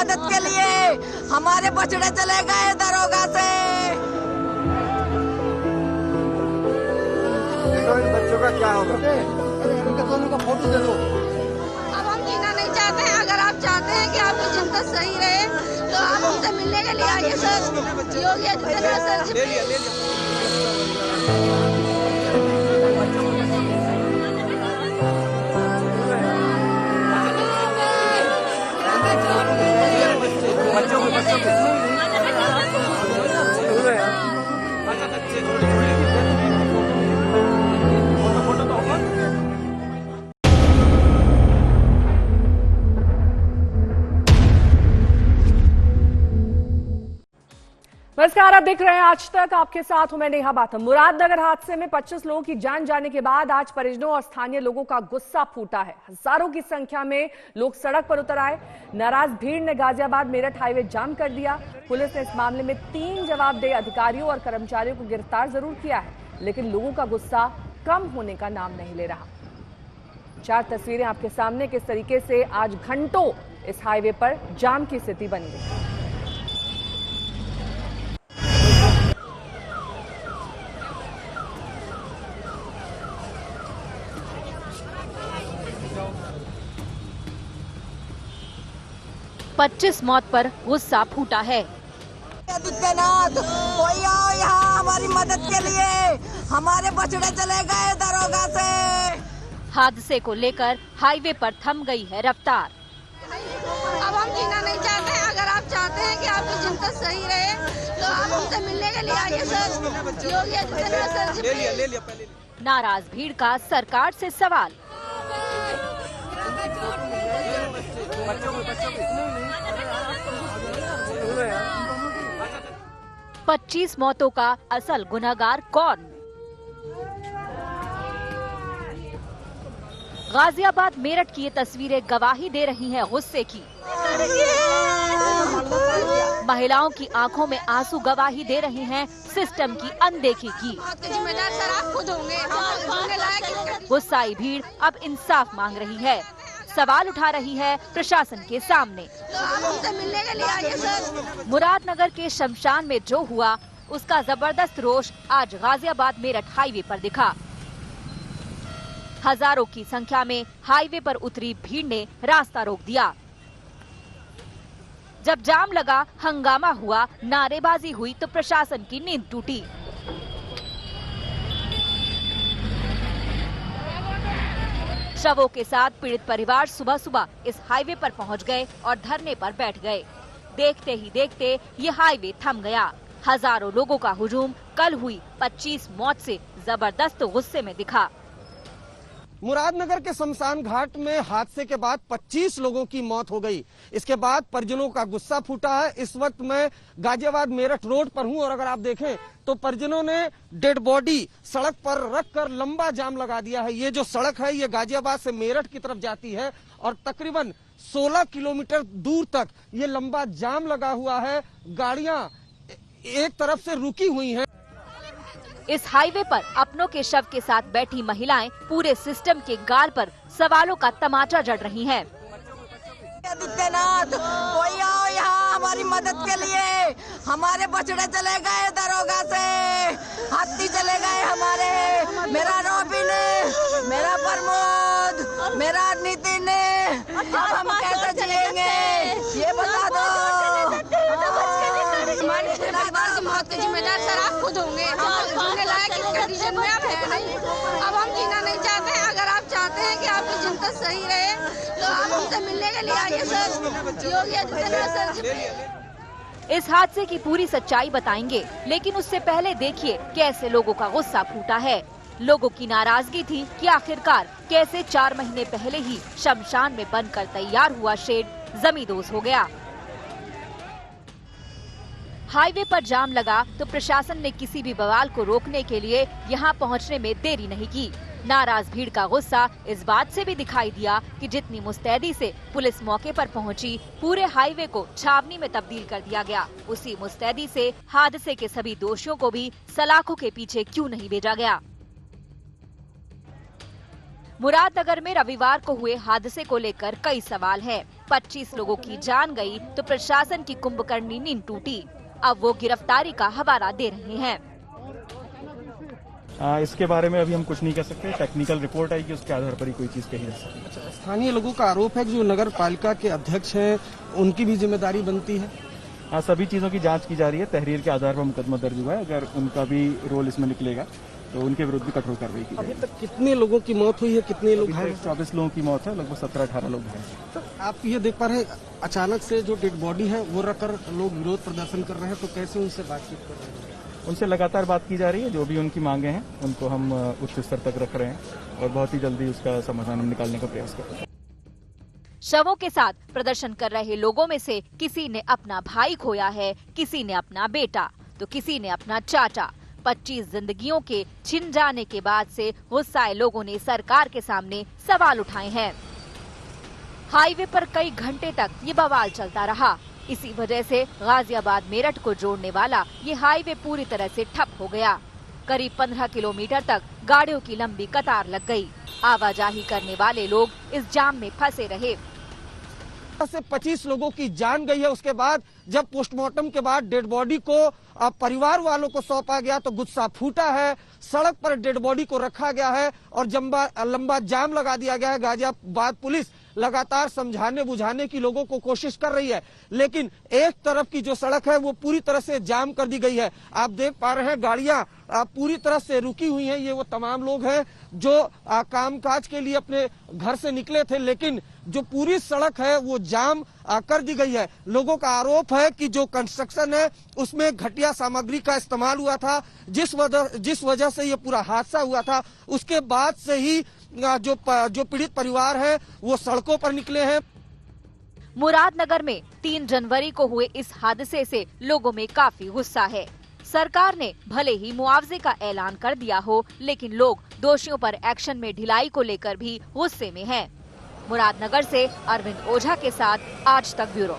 मदद के लिए। हमारे बछड़े चले गए दरोगा से। इन बच्चों का क्या होगा? इनका दोनों का फोटो दे दो। अब हम जीना नहीं चाहते हैं। अगर आप चाहते हैं कि आपकी जिंदगी सही रहे तो आप हमसे मिलने के लिए आइए सर। योगी आदित्यनाथ सर। ले लिया। नमस्कार, आप देख रहे हैं आज तक। आपके साथ हूं मैं नेहा बाथम। मुरादनगर हादसे में 25 लोगों की जान जाने के बाद आज परिजनों और स्थानीय लोगों का गुस्सा फूटा है। हजारों की संख्या में लोग सड़क पर उतर आए। नाराज भीड़ ने गाजियाबाद मेरठ हाईवे जाम कर दिया। पुलिस ने इस मामले में 3 जवाबदेह अधिकारियों और कर्मचारियों को गिरफ्तार जरूर किया है, लेकिन लोगों का गुस्सा कम होने का नाम नहीं ले रहा। 4 तस्वीरें आपके सामने, किस तरीके से आज घंटों इस हाईवे पर जाम की स्थिति बन गई। 25 मौत पर गुस्सा फूटा है। आदित्यनाथ, कोई आओ यहाँ हमारी मदद के लिए। हमारे बछड़े चले गए दरोगा से। हादसे को लेकर हाईवे पर थम गई है रफ्तार। अब हम जीना नहीं चाहते हैं। अगर आप चाहते हैं कि आपकी जिंदगी सही रहे तो आप हमसे मिलने के लिए आइए सर। योगी आदित्यनाथ सर। ले लिया पहले। नाराज भीड़ का सरकार से सवाल। 25 मौतों का असल गुनहगार कौन? गाजियाबाद मेरठ की ये तस्वीरें गवाही दे रही हैं गुस्से की। महिलाओं की आंखों में आंसू गवाही दे रही हैं सिस्टम की अनदेखी की। जिम्मेदार सर आप खुद होंगे। गुस्साई भीड़ अब इंसाफ मांग रही है, सवाल उठा रही है प्रशासन के सामने। हमसे मिलने के लिए आइए सर। मुरादनगर के शमशान में जो हुआ उसका जबरदस्त रोष आज गाजियाबाद मेरठ हाईवे पर दिखा। हजारों की संख्या में हाईवे पर उतरी भीड़ ने रास्ता रोक दिया। जब जाम लगा, हंगामा हुआ, नारेबाजी हुई तो प्रशासन की नींद टूटी। शवों के साथ पीड़ित परिवार सुबह सुबह इस हाईवे पर पहुंच गए और धरने पर बैठ गए। देखते ही देखते ये हाईवे थम गया। हजारों लोगों का हुजूम कल हुई 25 मौत से जबरदस्त गुस्से में दिखा। मुरादनगर के शमशान घाट में हादसे के बाद 25 लोगों की मौत हो गई। इसके बाद परिजनों का गुस्सा फूटा है। इस वक्त मैं गाजियाबाद मेरठ रोड पर हूं और अगर आप देखें तो परिजनों ने डेड बॉडी सड़क पर रखकर लंबा जाम लगा दिया है। ये जो सड़क है ये गाजियाबाद से मेरठ की तरफ जाती है और तकरीबन 16 किलोमीटर दूर तक ये लंबा जाम लगा हुआ है। गाड़ियां एक तरफ से रुकी हुई हैं। इस हाईवे पर अपनों के शव के साथ बैठी महिलाएं पूरे सिस्टम के गाल पर सवालों का तमाचा जड़ रही हैं। आदित्यनाथ, कोई आओ यहाँ हमारी मदद के लिए। हमारे बछड़े चले गए दरोगा से। हाथी चले गए हमारे। मेरा रोबिन, मेरा प्रमोद, मेरा नितिन। अब हम कैसे जिएंगे ये बता दो। मौत के जिम्मेदार सर आप खुद होंगे। कंडीशन में आप है नहीं। अब हम जीना नहीं चाहते हैं। अगर आप चाहते हैं कि आपकी जिंदगी सही रहे तो आप हमसे मिलने के लिए आइए सर। योगी आदित्यनाथ सर। इस हादसे की पूरी सच्चाई बताएंगे, लेकिन उससे पहले देखिए कैसे लोगों का गुस्सा फूटा है। लोगों की नाराजगी थी कि आखिरकार कैसे 4 महीने पहले ही शमशान में बनकर तैयार हुआ शेड जमींदोज हो गया। हाईवे पर जाम लगा तो प्रशासन ने किसी भी बवाल को रोकने के लिए यहां पहुंचने में देरी नहीं की। नाराज भीड़ का गुस्सा इस बात से भी दिखाई दिया कि जितनी मुस्तैदी से पुलिस मौके पर पहुंची, पूरे हाईवे को छावनी में तब्दील कर दिया गया, उसी मुस्तैदी से हादसे के सभी दोषियों को भी सलाखों के पीछे क्यों नहीं भेजा गया। मुरादनगर में रविवार को हुए हादसे को लेकर कई सवाल हैं। 25 लोगों की जान गई तो प्रशासन की कुंभकर्णी नींद टूटी। अब वो गिरफ्तारी का हवाला दे रहे हैं। इसके बारे में अभी हम कुछ नहीं कह सकते, टेक्निकल रिपोर्ट आएगी उसके आधार पर ही कोई चीज कही जा सकती है। स्थानीय लोगों का आरोप है कि जो नगर पालिका के अध्यक्ष हैं उनकी भी जिम्मेदारी बनती है। हाँ, सभी चीजों की जांच की जा रही है। तहरीर के आधार पर मुकदमा दर्ज हुआ है। अगर उनका भी रोल इसमें निकलेगा तो उनके विरुद्ध भी कठोर कार्रवाई की जाएगी। अभी तक कितने लोगों की मौत हुई है, कितने लोग हैं? 24 लोगों की मौत है, लगभग 17-18 लोग हैं। तो आप ये देख पा रहे हैं अचानक से जो डेड बॉडी है वो रखकर लोग विरोध प्रदर्शन कर रहे हैं, तो कैसे उनसे बातचीत कर रहे हैं? उनसे लगातार बात की जा रही है। जो भी उनकी मांगे हैं उनको हम उच्च स्तर तक रख रहे हैं और बहुत ही जल्दी उसका समाधान हम निकालने का प्रयास कर रहे हैं। शवों के साथ प्रदर्शन कर रहे लोगों में से किसी ने अपना भाई खोया है, किसी ने अपना बेटा, तो किसी ने अपना चाचा। 25 जिंदगियों के छिन जाने के बाद से गुस्साए लोगों ने सरकार के सामने सवाल उठाए हैं। हाईवे पर कई घंटे तक ये बवाल चलता रहा। इसी वजह से गाजियाबाद मेरठ को जोड़ने वाला ये हाईवे पूरी तरह से ठप हो गया। करीब 15 किलोमीटर तक गाड़ियों की लंबी कतार लग गई। आवाजाही करने वाले लोग इस जाम में फंसे रहे। से 25 लोगों की जान गई है। उसके बाद जब पोस्टमार्टम के बाद डेड बॉडी को परिवार वालों को सौंपा गया तो गुस्सा फूटा है। सड़क पर डेड बॉडी को रखा गया है और लंबा जाम लगा दिया गया है। गाजियाबाद पुलिस लगातार समझाने बुझाने की लोगों को कोशिश कर रही है, लेकिन एक तरफ की जो सड़क है वो पूरी तरह से जाम कर दी गई है। आप देख पा रहे हैं गाड़ियां पूरी तरह से रुकी हुई हैं। ये वो तमाम लोग हैं जो कामकाज के लिए अपने घर से निकले थे, लेकिन जो पूरी सड़क है वो जाम कर दी गई है। लोगों का आरोप है कि जो कंस्ट्रक्शन है उसमें घटिया सामग्री का इस्तेमाल हुआ था, जिस वजह से ये पूरा हादसा हुआ था। उसके बाद से ही जो पीड़ित परिवार है वो सड़कों पर निकले हैं। मुरादनगर में 3 जनवरी को हुए इस हादसे से लोगों में काफी गुस्सा है। सरकार ने भले ही मुआवजे का ऐलान कर दिया हो, लेकिन लोग दोषियों पर एक्शन में ढिलाई को लेकर भी गुस्से में हैं। मुरादनगर से अरविंद ओझा के साथ आज तक ब्यूरो।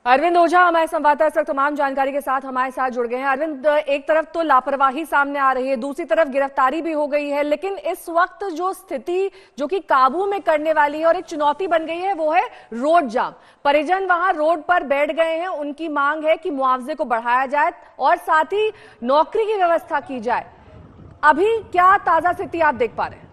अरविंद ओझा हमारे संवाददाता इस वक्त तमाम जानकारी के साथ हमारे साथ जुड़ गए हैं। अरविंद, एक तरफ तो लापरवाही सामने आ रही है, दूसरी तरफ गिरफ्तारी भी हो गई है, लेकिन इस वक्त जो स्थिति जो कि काबू में करने वाली है और एक चुनौती बन गई है वो है रोड जाम। परिजन वहां रोड पर बैठ गए हैं। उनकी मांग है कि मुआवजे को बढ़ाया जाए और साथ ही नौकरी की व्यवस्था की जाए। अभी क्या ताजा स्थिति आप देख पा रहे हैं?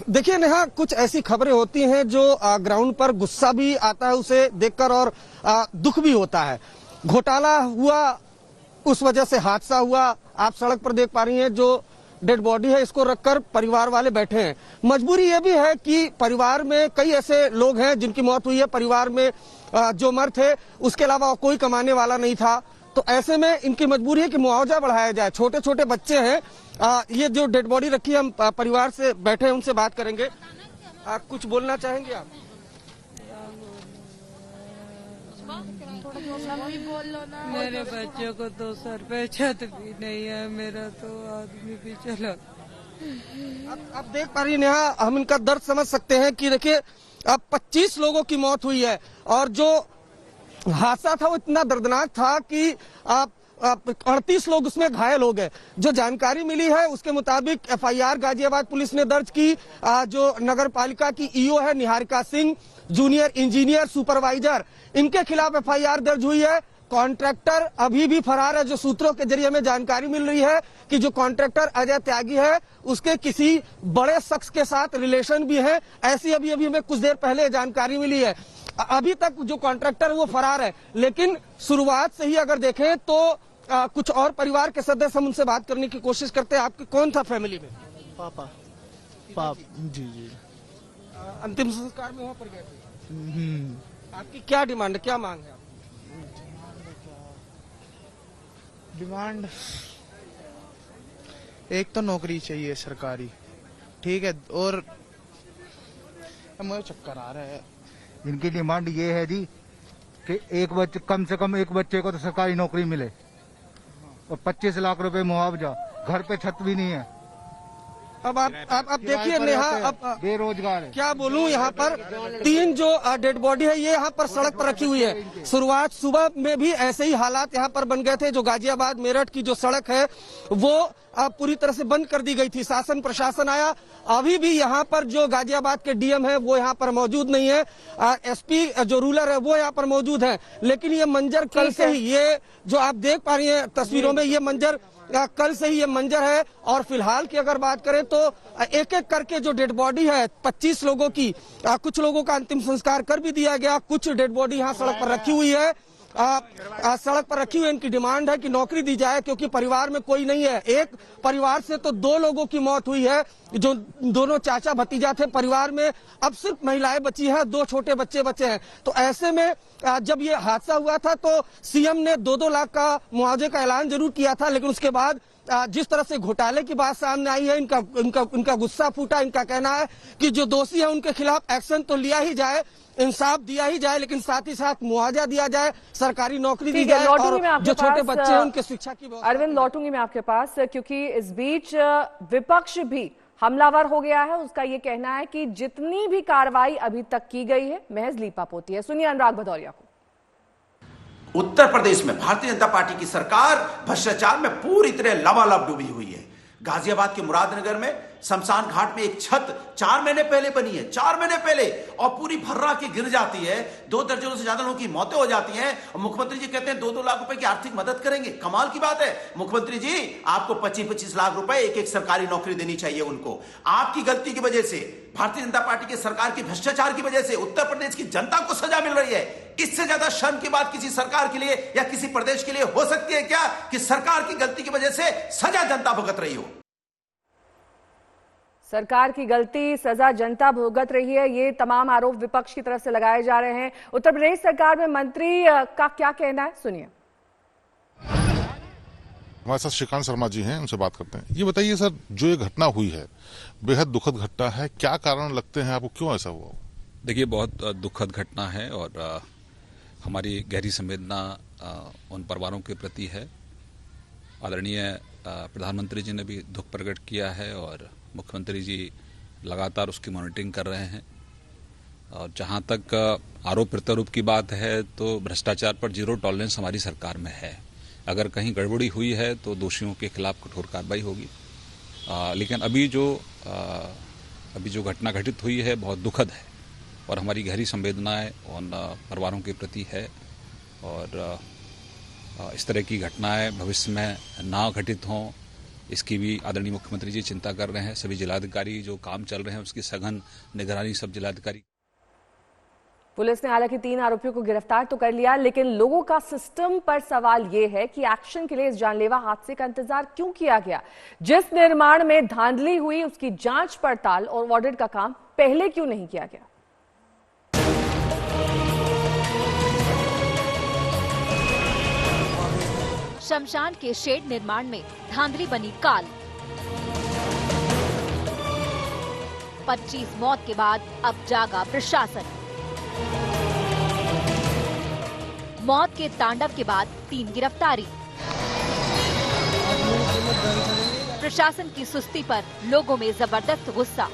देखिए नेहा, कुछ ऐसी खबरें होती हैं जो ग्राउंड पर गुस्सा भी आता है उसे देखकर और दुख भी होता है। घोटाला हुआ, उस वजह से हादसा हुआ। आप सड़क पर देख पा रही हैं जो डेड बॉडी है इसको रखकर परिवार वाले बैठे हैं। मजबूरी ये भी है कि परिवार में कई ऐसे लोग हैं जिनकी मौत हुई है। परिवार में जो मर्द थे उसके अलावा कोई कमाने वाला नहीं था, तो ऐसे में इनकी मजबूरी है कि मुआवजा बढ़ाया जाए। छोटे छोटे बच्चे हैं। ये जो डेड बॉडी रखी है, हम परिवार से बैठे हैं उनसे बात करेंगे। कुछ बोलना चाहेंगे आप? मेरे बच्चों को तो सर पे छत भी नहीं है, मेरा तो आदमी भी चला। आप देख पा रही नेहा, हम इनका दर्द समझ सकते हैं कि देखिए अब 25 लोगों की मौत हुई है और जो हादसा था वो इतना दर्दनाक था कि 38 लोग उसमें घायल हो गए। जो जानकारी मिली है उसके मुताबिक एफआईआर गाजियाबाद पुलिस ने दर्ज की। जो नगर पालिका की ईओ है Niharika Singh, junior engineer supervisor, इनके खिलाफ एफआईआर दर्ज हुई है। कॉन्ट्रैक्टर अभी भी फरार है। जो सूत्रों के जरिए हमें जानकारी मिल रही है कि जो कॉन्ट्रैक्टर अजय त्यागी है उसके किसी बड़े शख्स के साथ रिलेशन भी है, ऐसी अभी हमें कुछ देर पहले जानकारी मिली है। अभी तक जो कॉन्ट्रैक्टर है वो फरार है, लेकिन शुरुआत से ही अगर देखें तो कुछ और परिवार के सदस्य, हम उनसे बात करने की कोशिश करते हैं। आपके कौन था फैमिली में? पापा जी। अंतिम संस्कार में वहाँ पर गए थे। आपकी क्या डिमांड है, क्या मांग है? डिमांड एक तो नौकरी चाहिए सरकारी, ठीक है, और मुझे चक्कर आ रहा है। इनकी डिमांड ये है जी कि एक बच्चे, कम से कम एक बच्चे को तो सरकारी नौकरी मिले और 25 लाख रुपए मुआवजा। घर पे छत भी नहीं है। अब आप देखिए नेहा, अब बेरोजगार है। क्या बोलूं, यहाँ पर 3 जो डेड बॉडी है ये यहाँ पर सड़क पर रखी हुई है। शुरुआत सुबह में भी ऐसे ही हालात यहाँ पर बन गए थे। जो गाजियाबाद मेरठ की जो सड़क है वो पूरी तरह से बंद कर दी गई थी। शासन प्रशासन आया, अभी भी यहाँ पर जो गाजियाबाद के डीएम है वो यहाँ पर मौजूद नहीं है। एसपी जो रूलर है वो यहाँ पर मौजूद है, लेकिन ये मंजर कल से ही, ये जो आप देख पा रही हैं तस्वीरों में, ये मंजर कल से ही ये मंजर है। और फिलहाल की अगर बात करें तो एक एक करके जो डेड बॉडी है 25 लोगों की, कुछ लोगों का अंतिम संस्कार कर भी दिया गया। कुछ डेड बॉडी यहाँ सड़क पर रखी हुई है। सड़क पर रखी हुई इनकी डिमांड है कि नौकरी दी जाए, क्योंकि परिवार में कोई नहीं है। एक परिवार से तो 2 लोगों की मौत हुई है, जो दोनों चाचा भतीजा थे। परिवार में अब सिर्फ महिलाएं बची हैं, 2 छोटे बच्चे बचे हैं। तो ऐसे में जब ये हादसा हुआ था तो सीएम ने 2-2 लाख का मुआवजे का ऐलान जरूर किया था, लेकिन उसके बाद जिस तरह से घोटाले की बात सामने आई है, इनका गुस्सा फूटा। इनका कहना है कि जो दोषी है उनके खिलाफ एक्शन तो लिया ही जाए, इंसाफ दिया ही जाए, लेकिन साथ ही साथ मुआवजा दिया जाए, सरकारी नौकरी दी जाए, और जो छोटे बच्चे हैं उनके शिक्षा की। अरविंद, लौटूंगी मैं आपके पास, क्योंकि इस बीच विपक्ष भी हमलावर हो गया है। उसका ये कहना है कि जितनी भी कार्रवाई अभी तक की गई है महज लीपापोती है। सुनिए अनुराग भदौरिया को। उत्तर प्रदेश में भारतीय जनता पार्टी की सरकार भ्रष्टाचार में पूरी तरह लबालब डूबी हुई है। गाजियाबाद के मुरादनगर में शमशान घाट में एक छत 4 महीने पहले बनी है, 4 महीने पहले, और पूरी भर्रा के गिर जाती है। 2 दर्जनों से ज्यादा लोगों की मौतें हो जाती हैं, और मुख्यमंत्री जी कहते हैं 2-2 लाख रुपए की आर्थिक मदद करेंगे। कमाल की बात है मुख्यमंत्री जी, आपको 25-25 लाख रुपए एक सरकारी नौकरी देनी चाहिए उनको। आपकी गलती की वजह से, भारतीय जनता पार्टी की सरकार की भ्रष्टाचार की वजह से उत्तर प्रदेश की जनता को सजा मिल रही है। इससे ज्यादा शर्म की बात किसी सरकार के लिए या किसी प्रदेश के लिए हो सकती है क्या, कि सरकार की गलती की वजह से सजा जनता भुगत रही हो? सरकार की गलती, सजा जनता भुगत रही है, ये तमाम आरोप विपक्ष की तरफ से लगाए जा रहे हैं। उत्तर प्रदेश सरकार में मंत्री का क्या कहना है, सुनिए। हमारे साथ श्रीकांत शर्मा जी हैं, उनसे बात करते हैं। ये बताइए सर, जो ये घटना हुई है बेहद दुखद घटना है, क्या कारण लगते हैं आपको, क्यों ऐसा हुआ? देखिए, बहुत दुखद घटना है और हमारी गहरी संवेदना उन परिवारों के प्रति है। आदरणीय प्रधानमंत्री जी ने भी दुख प्रकट किया है और मुख्यमंत्री जी लगातार उसकी मॉनिटरिंग कर रहे हैं। और जहां तक आरोप प्रत्यारोप की बात है तो भ्रष्टाचार पर 0 टॉलरेंस हमारी सरकार में है। अगर कहीं गड़बड़ी हुई है तो दोषियों के खिलाफ कठोर कार्रवाई होगी। लेकिन अभी जो घटना घटित हुई है बहुत दुखद है और हमारी गहरी संवेदनाएं उन परिवारों के प्रति है। और इस तरह की घटनाएं भविष्य में ना घटित हों, इसकी भी आदरणीय मुख्यमंत्री जी चिंता कर रहे हैं। सभी जिलाधिकारी जो काम चल रहे हैं उसकी सघन निगरानी सब जिलाधिकारी। पुलिस ने हालांकि 3 आरोपियों को गिरफ्तार तो कर लिया, लेकिन लोगों का सिस्टम पर सवाल यह है कि एक्शन के लिए इस जानलेवा हादसे का इंतजार क्यों किया गया। जिस निर्माण में धांधली हुई उसकी जांच पड़ताल और ऑडिट का काम पहले क्यों नहीं किया गया। शमशान के शेड निर्माण में धांधली बनी काल। 25 मौत के बाद अब जागा प्रशासन। मौत के तांडव के बाद 3 गिरफ्तारी। प्रशासन की सुस्ती पर लोगों में जबरदस्त गुस्सा।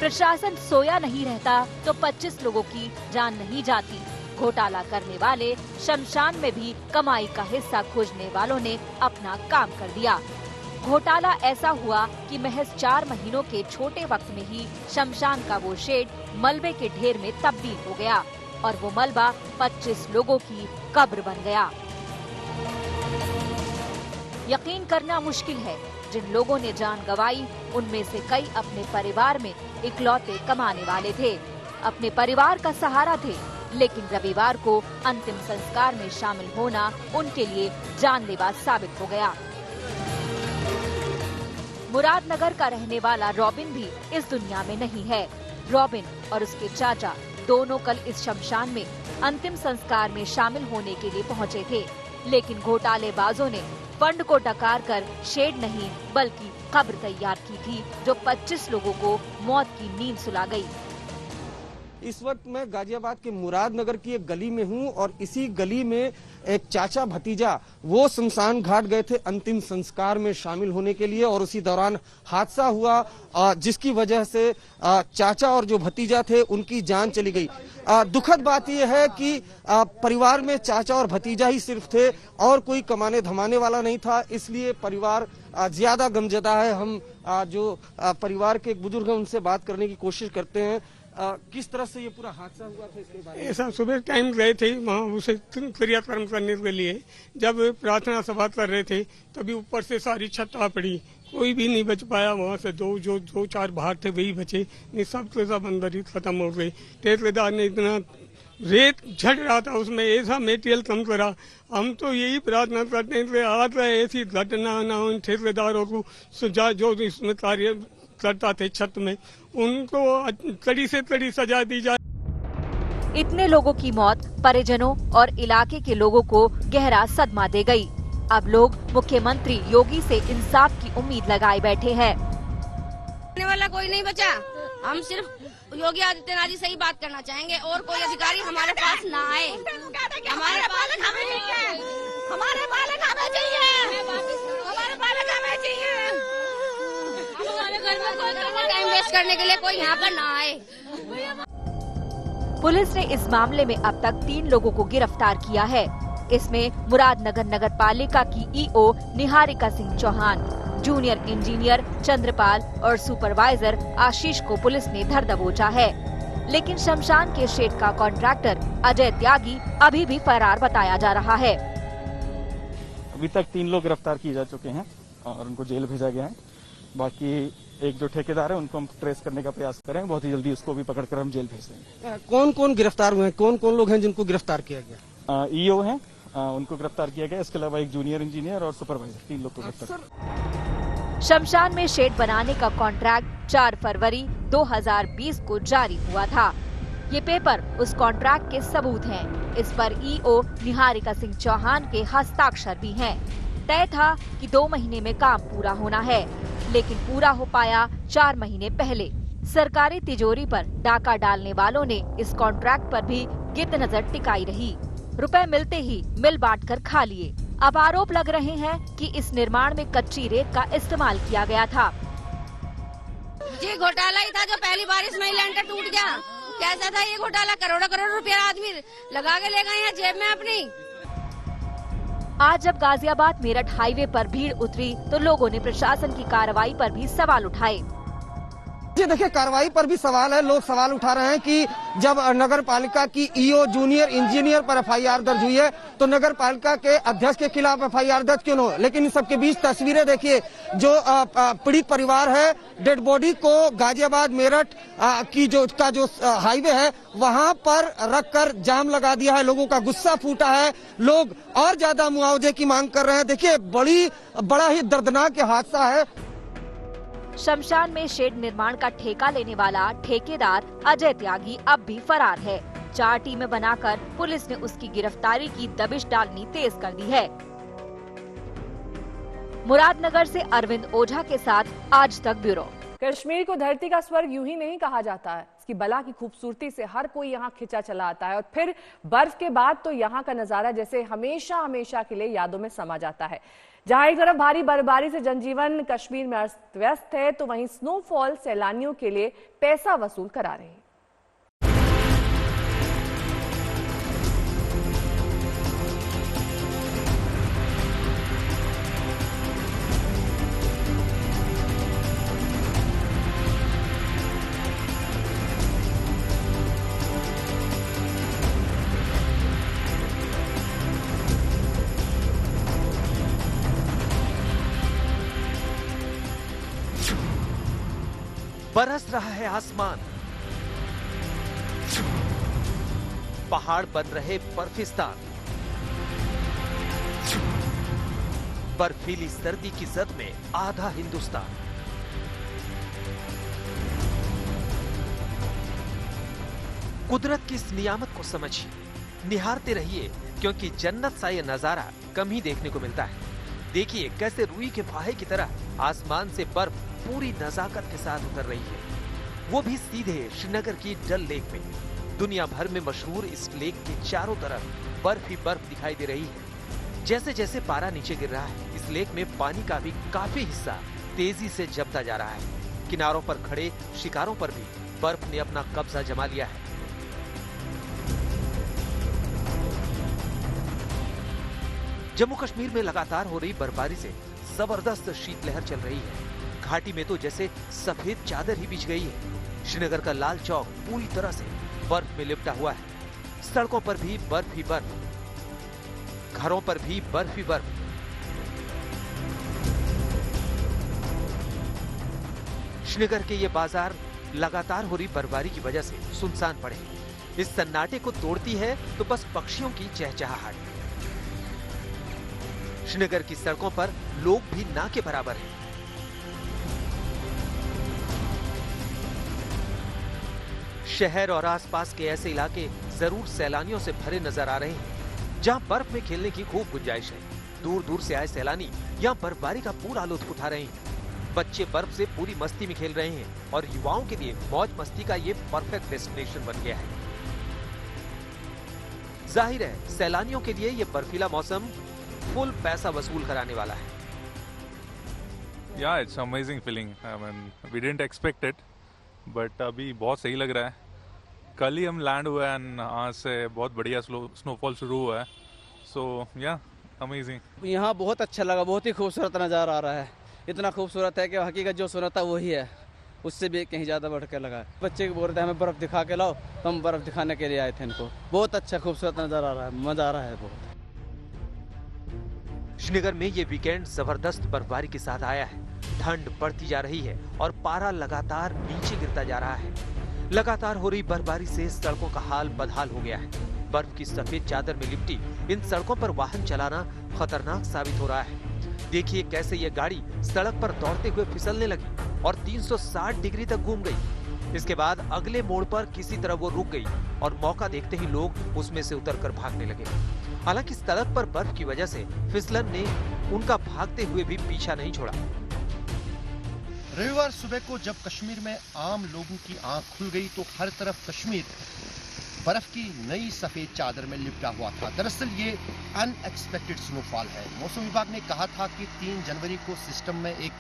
प्रशासन सोया नहीं रहता तो 25 लोगों की जान नहीं जाती। घोटाला करने वाले शमशान में भी कमाई का हिस्सा खोजने वालों ने अपना काम कर दिया। घोटाला ऐसा हुआ कि महज 4 महीनों के छोटे वक्त में ही शमशान का वो शेड मलबे के ढेर में तब्दील हो गया और वो मलबा 25 लोगों की कब्र बन गया। यकीन करना मुश्किल है, जिन लोगों ने जान गंवाई उनमें से कई अपने परिवार में इकलौते कमाने वाले थे, अपने परिवार का सहारा थे। लेकिन रविवार को अंतिम संस्कार में शामिल होना उनके लिए जानलेवा साबित हो गया। मुरादनगर का रहने वाला रॉबिन भी इस दुनिया में नहीं है। रॉबिन और उसके चाचा दोनों कल इस शमशान में अंतिम संस्कार में शामिल होने के लिए पहुंचे थे, लेकिन घोटालेबाजों ने फंड को डकार कर शेड नहीं बल्कि कब्र तैयार की थी, जो 25 लोगों को मौत की नींद सुला गई। इस वक्त मैं गाजियाबाद के मुरादनगर की एक गली में हूं और इसी गली में एक चाचा भतीजा वो शमशान घाट गए थे अंतिम संस्कार में शामिल होने के लिए और उसी दौरान हादसा हुआ जिसकी वजह से चाचा और जो भतीजा थे उनकी जान चली गई। दुखद बात यह है कि परिवार में चाचा और भतीजा ही सिर्फ थे और कोई कमाने धमाने वाला नहीं था, इसलिए परिवार ज्यादा गमजदा है। हम जो परिवार के एक बुजुर्ग हैं उनसे बात करने की कोशिश करते हैं। किस तरह से ये पूरा हादसा हुआ था इसके बारे में? ऐसा सुबह टाइम गए थे वहाँ उसे क्रियाक्रम करने के लिए, जब प्रार्थना सभा कर रहे थे तभी ऊपर से सारी छत आ पड़ी, कोई भी नहीं बच पाया। वहाँ से दो चार बाहर थे वही बचे, नहीं सब के सब अंदर ही खत्म हो गए। ठेकेदार ने इतना रेत झड़ रहा था उसमें ऐसा मेटेरियल कम करा। हम तो यही प्रार्थना करते हैं कि आज ऐसी घटना ना हो, ठेकेदारों को सजा जो इसमें कार्य करता थे छत में उनको कड़ी से कड़ी सजा दी जाए। इतने लोगों की मौत परिजनों और इलाके के लोगों को गहरा सदमा दे गई। अब लोग मुख्यमंत्री योगी से इंसाफ की उम्मीद लगाए बैठे हैं। करने वाला कोई नहीं बचा, हम सिर्फ योगी आदित्यनाथ जी से ही बात करना चाहेंगे और कोई अधिकारी हमारे पास ना आए। हमारे बालक हमें चाहिए, हमारे बालक हमें चाहिए, हमारे बालक हमें चाहिए। हमारे घर में कोई टाइम वेस्ट करने के लिए कोई यहाँ पर ना आए। पुलिस ने इस मामले में अब तक 3 लोगों को गिरफ्तार किया है। इसमें मुरादनगर नगर पालिका की EO Niharika Singh Chauhan, junior engineer Chandrapal और सुपरवाइजर आशीष को पुलिस ने धर दबोचा है। लेकिन शमशान के शेड का कॉन्ट्रैक्टर अजय त्यागी अभी भी फरार बताया जा रहा है। अभी तक 3 लोग गिरफ्तार किए जा चुके हैं और उनको जेल भेजा गया है। बाकी एक जो ठेकेदार है उनको हम ट्रेस करने का प्रयास करें, बहुत ही जल्दी उसको भी पकड़कर हम जेल भेज देंगे। कौन कौन गिरफ्तार हुए हैं, कौन कौन लोग हैं जिनको गिरफ्तार किया गया? ईओ हैं, उनको गिरफ्तार किया गया। इसके अलावा एक जूनियर इंजीनियर और सुपरवाइजर, 3 लोग को गिरफ्तार। शमशान में शेड बनाने का कॉन्ट्रैक्ट 4 फरवरी 2020 को जारी हुआ था। ये पेपर उस कॉन्ट्रैक्ट के सबूत हैं। इस पर ईओ निहारिका सिंह चौहान के हस्ताक्षर भी हैं। तय था कि 2 महीने में काम पूरा होना है, लेकिन पूरा हो पाया 4 महीने पहले। सरकारी तिजोरी पर डाका डालने वालों ने इस कॉन्ट्रैक्ट पर भी गिद्ध नजर टिकाई रही। रुपए मिलते ही मिल बांटकर खा लिए। अब आरोप लग रहे हैं कि इस निर्माण में कच्ची रेत का इस्तेमाल किया गया था। ये घोटाला ही था जो पहली बारिश में ही लैंटर टूट गया। कैसा था ये घोटाला? करोड़ों करोड़ रुपया आदमी लगा के ले गए हैं जेब में अपनी। आज जब गाजियाबाद मेरठ हाईवे पर भीड़ उतरी तो लोगों ने प्रशासन की कार्रवाई पर भी सवाल उठाए। जी देखिए, कार्रवाई पर भी सवाल है। लोग सवाल उठा रहे हैं कि जब नगर पालिका की ईओ जूनियर इंजीनियर पर एफआईआर दर्ज हुई है तो नगर पालिका के अध्यक्ष के खिलाफ एफआईआर दर्ज क्यों हो। लेकिन इन सबके बीच तस्वीरें देखिए, जो पीड़ित परिवार है डेड बॉडी को गाजियाबाद मेरठ की जो हाईवे है वहां पर रखकर जाम लगा दिया है। लोगों का गुस्सा फूटा है, लोग और ज्यादा मुआवजे की मांग कर रहे हैं। देखिए, बड़ा ही दर्दनाक हादसा है। शमशान में शेड निर्माण का ठेका लेने वाला ठेकेदार अजय त्यागी अब भी फरार है। 4 टीमें बनाकर पुलिस ने उसकी गिरफ्तारी की दबिश डालनी तेज कर दी है। मुरादनगर से अरविंद ओझा के साथ आज तक ब्यूरो। कश्मीर को धरती का स्वर्ग यूं ही नहीं कहा जाता है। इसकी बला की खूबसूरती से हर कोई यहाँ खिंचा चला आता है और फिर बर्फ के बाद तो यहाँ का नजारा जैसे हमेशा हमेशा के लिए यादों में समा जाता है। जहां एक तरफ भारी बर्फबारी से जनजीवन कश्मीर में अस्त व्यस्त है तो वहीं स्नोफॉल सैलानियों के लिए पैसा वसूल करा रही है। बरस रहा है आसमान, पहाड़ बन रहे बर्फिस्तान, बर्फीली सर्दी की जद में आधा हिंदुस्तान। कुदरत की इस नियामत को समझिए, निहारते रहिए, क्योंकि जन्नत सा यह नजारा कम ही देखने को मिलता है। देखिए कैसे रुई के फाहे की तरह आसमान से बर्फ पूरी नजाकत के साथ उतर रही है, वो भी सीधे श्रीनगर की डल लेक में। दुनिया भर में मशहूर इस लेक के चारों तरफ बर्फ ही बर्फ दिखाई दे रही है। जैसे जैसे पारा नीचे गिर रहा है, इस लेक में पानी का भी काफी हिस्सा तेजी से जमता जा रहा है। किनारों पर खड़े शिकारों पर भी बर्फ ने अपना कब्जा जमा लिया है। जम्मू कश्मीर में लगातार हो रही बर्फबारी से जबरदस्त शीतलहर चल रही है। घाटी में तो जैसे सफेद चादर ही बिछ गई है। श्रीनगर का लाल चौक पूरी तरह से बर्फ में लिपटा हुआ है। सड़कों पर भी बर्फ ही बर्फ, घरों पर भी बर्फ ही बर्फ। श्रीनगर के ये बाजार लगातार हो रही बर्फबारी की वजह से सुनसान पड़े। इस सन्नाटे को तोड़ती है तो बस पक्षियों की चहचहाहट। श्रीनगर की सड़कों पर लोग भी ना के बराबर हैं। शहर और आसपास के ऐसे इलाके जरूर सैलानियों से भरे नजर आ रहे हैं, जहां बर्फ में खेलने की खूब गुंजाइश है। दूर दूर से आए सैलानी यहां बर्फबारी का पूरा लुत्फ उठा रहे हैं। बच्चे बर्फ से पूरी मस्ती में खेल रहे हैं और युवाओं के लिए मौज मस्ती का ये परफेक्ट डेस्टिनेशन बन गया है। जाहिर है सैलानियों के लिए ये बर्फीला मौसम फुल पैसा वसूल कराने वाला है। Yeah, it's amazing feeling. I mean, we didn't expect it, but अभी बहुत सही लग रहा है। कल ही हम लैंड हुए हैं, आज से बहुत बढ़िया स्नोफॉल शुरू हुआ है। So yeah, amazing. यहाँ बहुत अच्छा लगा, बहुत ही खूबसूरत नज़ारा आ रहा है। इतना खूबसूरत है कि हकीकत जो सुना था वही है, उससे भी कहीं ज़्यादा बढ़ के लगा है। बच्चे बोल रहे थे हमें बर्फ़ दिखा के लाओ, तो हम बर्फ़ दिखाने के लिए आए थे इनको। बहुत अच्छा खूबसूरत नज़ारा आ रहा है, मज़ा आ रहा है बहुत। श्रीनगर में ये वीकेंड जबरदस्त बर्फबारी के साथ आया है। ठंड बढ़ती जा रही है और पारा लगातार नीचे गिरता जा रहा है। लगातार हो रही बर्फबारी से सड़कों का हाल बदहाल हो गया है। बर्फ की सफेद चादर में लिपटी इन सड़कों पर वाहन चलाना खतरनाक साबित हो रहा है। देखिए कैसे ये गाड़ी सड़क पर दौड़ते हुए फिसलने लगी और 360 डिग्री तक घूम गई। इसके बाद अगले मोड़ पर किसी तरह वो रुक गई और मौका देखते ही लोग उसमें से उतरकर भागने लगे। हालांकि सड़क पर बर्फ की वजह से फिसलन ने उनका भागते हुए भी पीछा नहीं छोड़ा। रविवार सुबह को जब कश्मीर में आम लोगों की आंख खुल गई तो हर तरफ कश्मीर बर्फ की नई सफेद चादर में लिपटा हुआ था। दरअसल ये अनएक्सपेक्टेड स्नोफॉल है। मौसम विभाग ने कहा था कि 3 जनवरी को सिस्टम में एक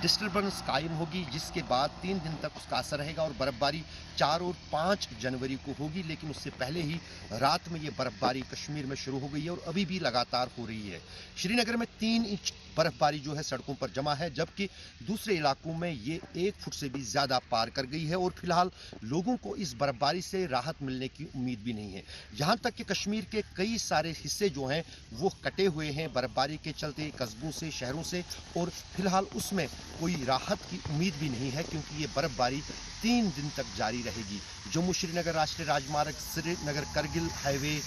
डिस्टर्बेंस कायम होगी, जिसके बाद 3 दिन तक उसका असर रहेगा और बर्फबारी 4 और 5 जनवरी को होगी। लेकिन उससे पहले ही रात में ये बर्फबारी कश्मीर में शुरू हो गई है और अभी भी लगातार हो रही है। श्रीनगर में 3 इंच बर्फबारी जो है सड़कों पर जमा है, जबकि दूसरे इलाकों में ये 1 फुट से भी ज्यादा पार कर गई है और फिलहाल लोगों को इस बर्फबारी से राहत मिलने की उम्मीद भी नहीं है। यहाँ तक कि कश्मीर के कई सारे हिस्से जो हैं वो कटे हुए हैं बर्फबारी के चलते, कस्बों से, शहरों से, और फिलहाल उसमें कोई राहत की उम्मीद भी नहीं है क्योंकि ये बर्फबारी 3 दिन तक जारी रहेगी। जम्मू श्रीनगर राष्ट्रीय राजमार्ग, श्रीनगर करगिल हाईवे,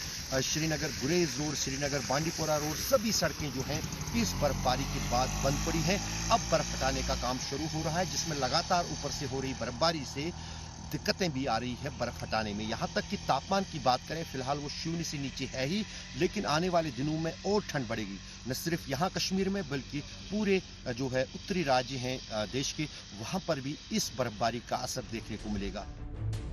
श्रीनगर गुरेज रोड, श्रीनगर बांडीपोरा रोड, सभी सड़कें जो हैं इस बर्फबारी के बाद बंद पड़ी हैं। अब बर्फ हटाने का काम शुरू हो रहा है, जिसमें लगातार ऊपर से हो रही बर्फबारी से दिक्कतें भी आ रही है बर्फ हटाने में। यहाँ तक कि तापमान की बात करें फिलहाल वो शून्य से नीचे है ही, लेकिन आने वाले दिनों में और ठंड बढ़ेगी। न सिर्फ यहाँ कश्मीर में बल्कि पूरे जो है उत्तरी राज्य हैं देश के, वहाँ पर भी इस बर्फबारी का असर देखने को मिलेगा।